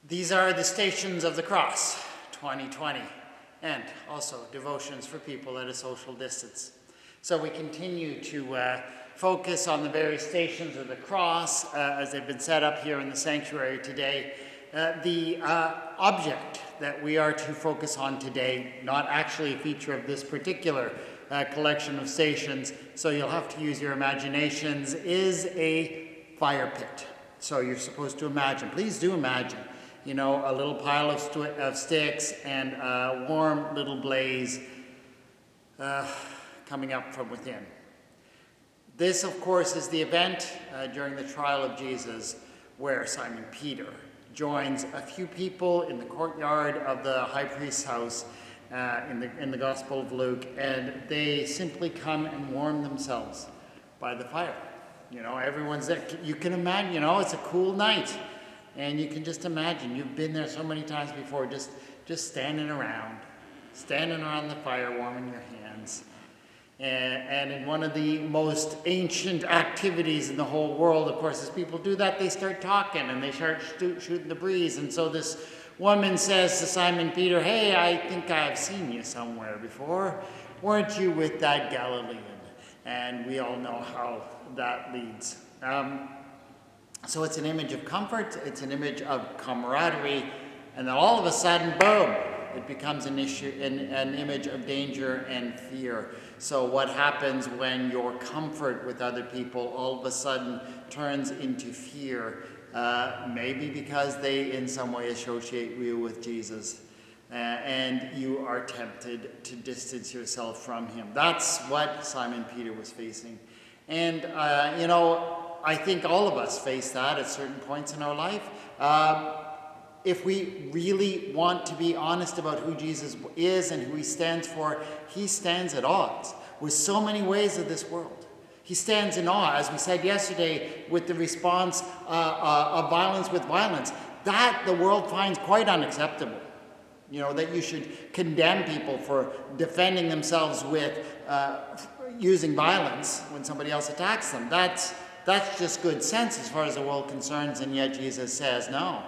These are the Stations of the Cross 2020, and also devotions for people at a social distance. So we continue to focus on the various stations of the cross as they've been set up here in the sanctuary today. The object that we are to focus on today, not actually a feature of this particular collection of stations, so you'll have to use your imaginations, is a fire pit. So you're supposed to imagine, please do imagine, you know, a little pile of sticks and a warm little blaze coming up from within. This, of course, is the event during the trial of Jesus where Simon Peter joins a few people in the courtyard of the high priest's house in the Gospel of Luke, and they simply come and warm themselves by the fire. You know, everyone's there. You can imagine, you know, it's a cool night, and you can just imagine, you've been there so many times before, just standing around the fire, warming your hands. And in one of the most ancient activities in the whole world, of course, as people do that, they start talking and they start shooting the breeze. And so this woman says to Simon Peter, "Hey, I think I've seen you somewhere before. Weren't you with that Galilean?" And we all know how that leads. So it's an image of comfort, it's an image of camaraderie, and then all of a sudden, boom, it becomes an image of danger and fear. So what happens when your comfort with other people all of a sudden turns into fear? Maybe because they in some way associate you with Jesus, and you are tempted to distance yourself from him. That's what Simon Peter was facing. And, you know, I think all of us face that at certain points in our life. If we really want to be honest about who Jesus is and who he stands for, he stands at odds with so many ways of this world. He stands in awe, as we said yesterday, with the response of violence with violence. That the world finds quite unacceptable. You know, that you should condemn people for defending themselves with using violence when somebody else attacks them. That's just good sense as far as the world concerns, and yet Jesus says no.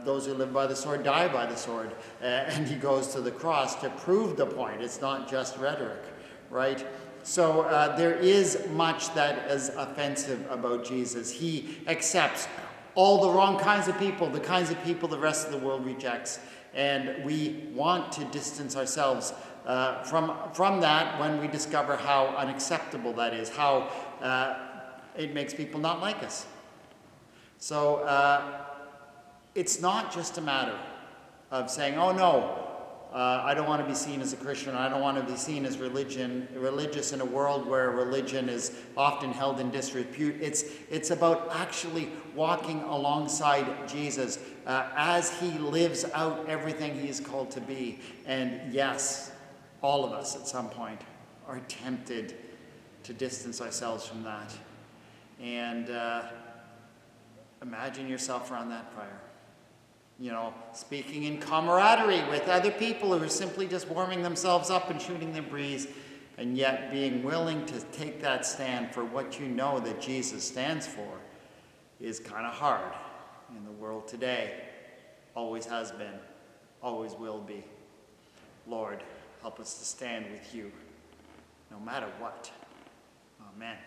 Those who live by the sword die by the sword. And he goes to the cross to prove the point. It's not just rhetoric, right? So there is much that is offensive about Jesus. He accepts all the wrong kinds of people, the kinds of people the rest of the world rejects. And we want to distance ourselves from that when we discover how unacceptable that is, how it makes people not like us. So it's not just a matter of saying, oh no, I don't want to be seen as a Christian, I don't want to be seen as religious in a world where religion is often held in disrepute. It's about actually walking alongside Jesus as he lives out everything he is called to be. And yes, all of us at some point are tempted to distance ourselves from that. And imagine yourself around that fire. You know, speaking in camaraderie with other people who are simply just warming themselves up and shooting the breeze, and yet being willing to take that stand for what you know that Jesus stands for is kind of hard in the world today. Always has been, always will be. Lord, help us to stand with you, no matter what. Amen.